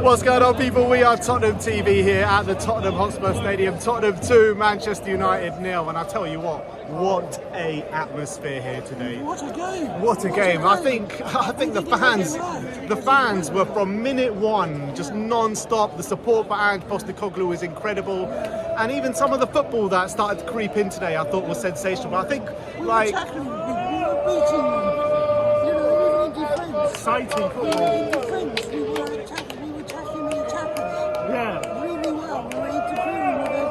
What's going on, people? We are Tottenham TV here at the Tottenham Hotspur Stadium. Tottenham 2, Manchester United 0. And I tell you what a atmosphere here today. What a game! What a game! I think the fans were from minute one just non-stop. The support for Ange Postecoglou was incredible, and even some of the football that started to creep in today, I thought was sensational. But I think we were tackling them, we were beating them. You know, even in defence. Exciting football. In defence, we were attacking the attackers. Yeah. Really well. We were interfering with their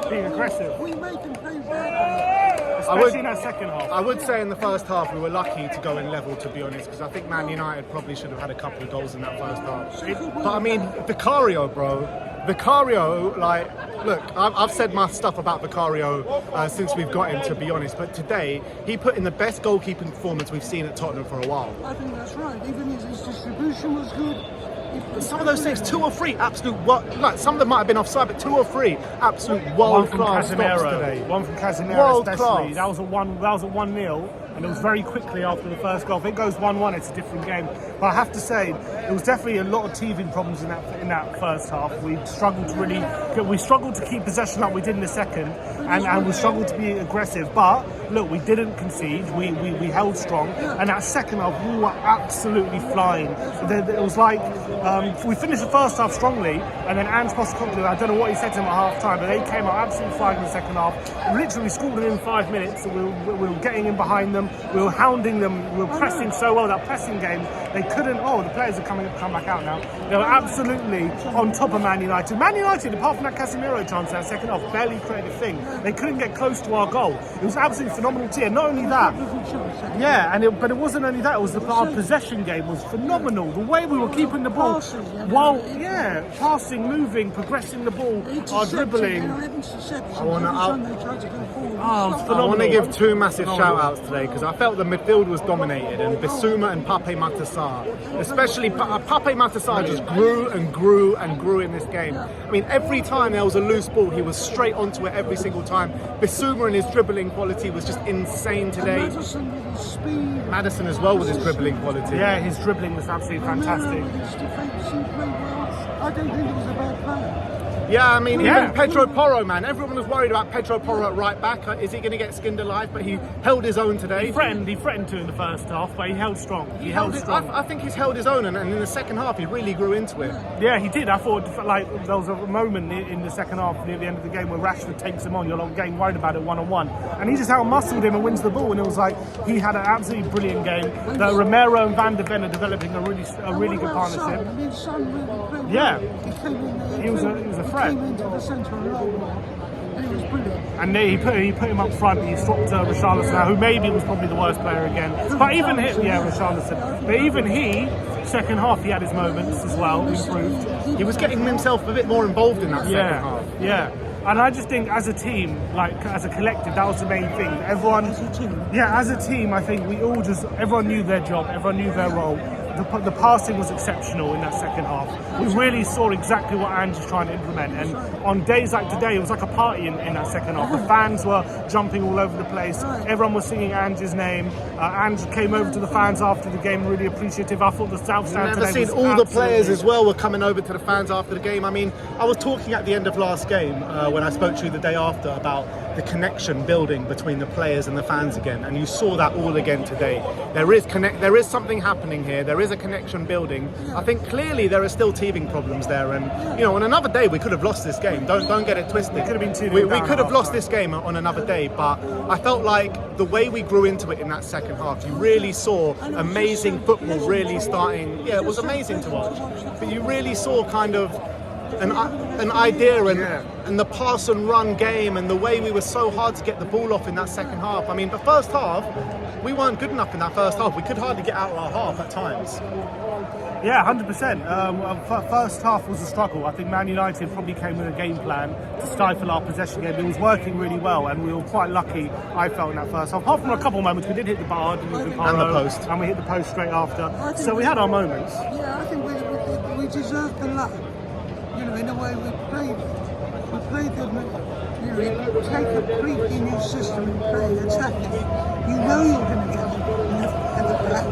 game. Being aggressive. We made them play badly. Especially in that second half. I would say in the first half we were lucky to go in level, to be honest, because I think Man United probably should have had a couple of goals in that first half. But I mean, Vicario, bro. Vicario, like, look, I've said my stuff about Vicario since we've got him, to be honest, but today he put in the best goalkeeping performance we've seen at Tottenham for a while. I think that's right. Even his distribution was good. Some of those things, 2 or 3 absolute, like some of them might have been offside, but 2 or 3 absolute world-class stops today. One from Casemiro, World especially. class. That was a 1-0. And it was very quickly after the first goal. If it goes 1-1, it's a different game. But I have to say, there was definitely a lot of teething problems in that first half. We struggled to keep possession like we did in the second, and we struggled to be aggressive. But look, we didn't concede. We held strong, and that second half we were absolutely flying. It was like we finished the first half strongly, and then Ange Postecoglou, I don't know what he said to them at half time, but they came out absolutely flying in the second half. Literally scored it in 5 minutes. We were getting in behind them. We were hounding them. We were pressing so well. That pressing game, they couldn't. Oh, the players are come back out now. They were absolutely on top of Man United. Man United, apart from that Casemiro chance in that second half, barely created a thing. They couldn't get close to our goal. It was absolutely phenomenal to hear. Not only that, but it wasn't only that. It was our possession game was phenomenal. The way we were keeping the ball, passing, moving, progressing the ball, our dribbling. I want to give 2 massive shout-outs today, because I felt the midfield was dominated, and BISSOUMA and Pape Matar, especially Pape Matar, just grew and grew and grew in this game. I mean, every time there was a loose ball, he was straight onto it every single time. BISSOUMA and his dribbling quality was just insane today. Maddison as well with his dribbling quality. Yeah, his dribbling was absolutely fantastic. I don't think it was a bad player. Yeah, I mean, even Pedro Porro, man. Everyone was worried about Pedro Porro at right back. Is he going to get skinned alive? But he held his own today. He threatened to in the first half, but he held strong. I think he's held his own, and in the second half, he really grew into it. Yeah, he did. I thought like there was a moment in the second half near the end of the game where Rashford takes him on. You're not getting worried about it one-on-one, and he just out-muscled him and wins the ball. And it was like he had an absolutely brilliant game. Romero and Van de Ven are developing a really good partnership. Yeah, he was a threat. Came into the centre and he was brilliant. And he put him up front. He swapped Richarlison, who maybe was probably the worst player again. But even Richarlison. But even he, second half, he had his moments as well. Improved. He was getting himself a bit more involved in that second half. Yeah. And I just think, as a team, like as a collective, that was the main thing. Everyone, as a team, I think everyone knew their job, everyone knew their role. The passing was exceptional in that second half. We really saw exactly what Ange is trying to implement, and on days like today, it was like a party in that second half. The fans were jumping all over the place. Everyone was singing Ange's name. Ange came over to the fans after the game, really appreciative. I thought the South Stand today was all the players as well were coming over to the fans after the game. I mean, I was talking at the end of last game when I spoke to you the day after about the connection building between the players and the fans again, and you saw that all again today. There is something happening here. There is a connection building. I think clearly there are still teething problems there, and on another day we could have lost this game. Don't get it twisted. It could have been 2-0 we could have lost this game on another day, but I felt like the way we grew into it in that second half, you really saw amazing football really starting. Yeah, it was amazing to watch, but you really saw kind of an idea and the pass and run game, and the way we were so hard to get the ball off in that second half. I mean, the first half, we weren't good enough in that first half. We could hardly get out of our half at times. Yeah, 100%. First half was a struggle. I think Man United probably came with a game plan to stifle our possession game. It was working really well, and we were quite lucky, I felt, in that first half. Apart from a couple of moments, we did hit the bar, and the post. And we hit the post straight after. So we had our moments. Yeah, I think we deserved the luck. In a way, we played them. You take a completely new system and play attacking. You know you're going to get at the back.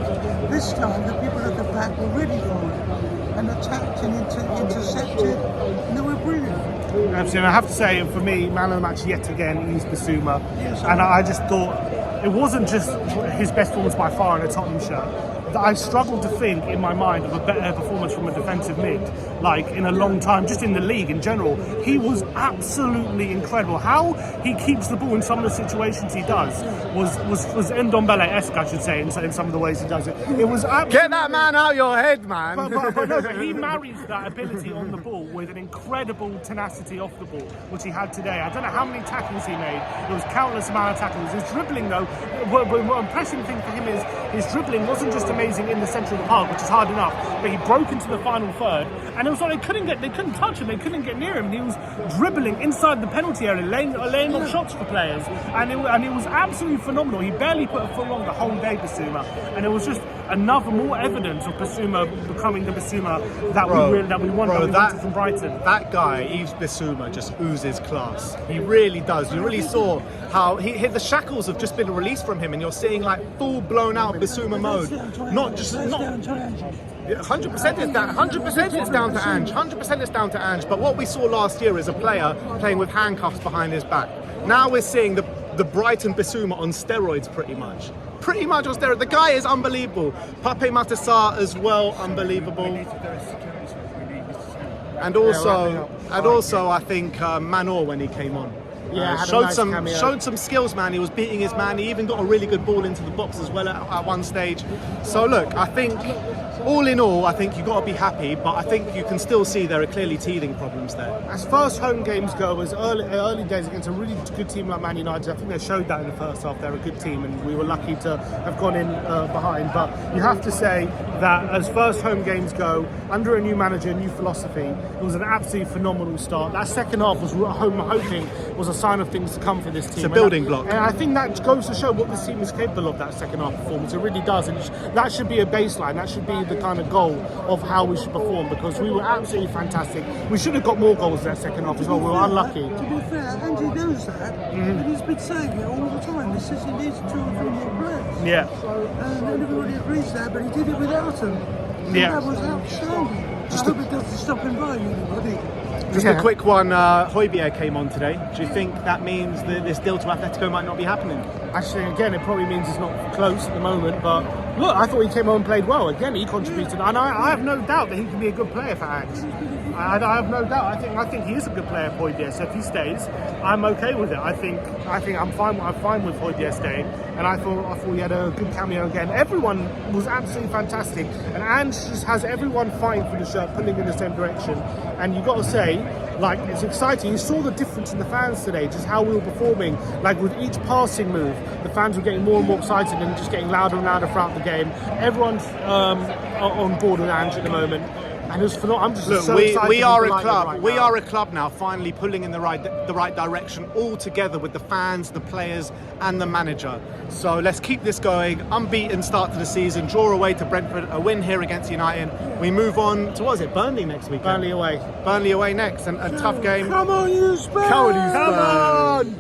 This time, the people at the back were ready for it. and attacked and intercepted, and they were brilliant. Absolutely. And I have to say, for me, man of the match yet again is BISSOUMA. Yes, And I just thought it wasn't just his best performance by far in a Tottenham shirt. I struggled to think in my mind of a better performance from a defensive mid, like in a long time, just in the league in general. He was absolutely incredible. How he keeps the ball in some of the situations he does was Ndombele-esque, I should say, in some of the ways he does it. It was absolutely... Get that man out of your head, man. But he marries that ability on the ball with an incredible tenacity off the ball, which he had today. I don't know how many tackles he made. There was countless amount of tackles. His dribbling, though, what impressive thing for him is his dribbling wasn't just amazing in the centre of the park, which is hard enough, but he broke into the final third, and it was like they couldn't touch him, they couldn't get near him. He was dribbling inside the penalty area, laying off shots for players, and it was absolutely phenomenal. He barely put a foot wrong the whole day, BISSOUMA, and it was just more evidence of BISSOUMA becoming the BISSOUMA that we wanted from Brighton. That guy, Yves BISSOUMA, just oozes class. He really does. You really saw how the shackles have just been released from him, and you're seeing like full blown out BISSOUMA mode. Not 100% is down. 100% it's down to Ange. 100% it's down to Ange. But what we saw last year is a player playing with handcuffs behind his back. Now we're seeing the Brighton BISSOUMA on steroids, pretty much. Pretty much on steroids. The guy is unbelievable. Pape Matar as well, unbelievable. And also, I think Manor when he came on. Yeah, showed some skills, man. He was beating his man. He even got a really good ball into the box as well at one stage. So look, I think all in all, I think you've got to be happy, but I think you can still see there are clearly teething problems there. As first home games go, as early days against a really good team like Man United, I think they showed that in the first half. They're a good team, and we were lucky to have gone in behind. But you have to say that as first home games go, under a new manager, a new philosophy, it was an absolutely phenomenal start. That second half was hoping was a sign of things to come for this team. It's a building block. And I think that goes to show what this team is capable of, that second half performance. It really does. And that should be a baseline. That should be the kind of goal of how we should perform, because we were absolutely fantastic. We should have got more goals in that second half as well. We were unlucky. To be fair, Andy knows that, and he's been saying it all the time. He says he needs 2 or 3 more players. Yeah. And everybody agrees that, but he did it without him. And Yeah. that was outstanding. I hope it doesn't stop him by anybody. Just a quick one, YVES came on today. Do you think that means that this deal to Atletico might not be happening? Actually, again, it probably means it's not close at the moment, but look, I thought he came on and played well. Again, he contributed, and I have no doubt that he can be a good player for Ange. I have no doubt. I think he is a good player for YVES. So if he stays, I'm okay with it. I think I'm fine with YVES staying, and I thought he had a good cameo again. Everyone was absolutely fantastic, and Ange just has everyone fighting for the shirt, pulling in the same direction. And you got to say, like, it's exciting. You saw the difference in the fans today, just how we were performing. Like with each passing move, the fans were getting more and more excited and just getting louder and louder throughout the game. Everyone's on board with Ange at the moment. And it was phenomenal. I'm just so excited. We are a club. Right We now. are a club now, finally pulling in the right direction, all together with the fans, the players, and the manager. So let's keep this going. Unbeaten start to the season. Draw away to Brentford. A win here against United. We move on to Burnley next week. Burnley away. Burnley away next, and a tough game. Come on, you Spurs! Come on, you Spurs! Come on!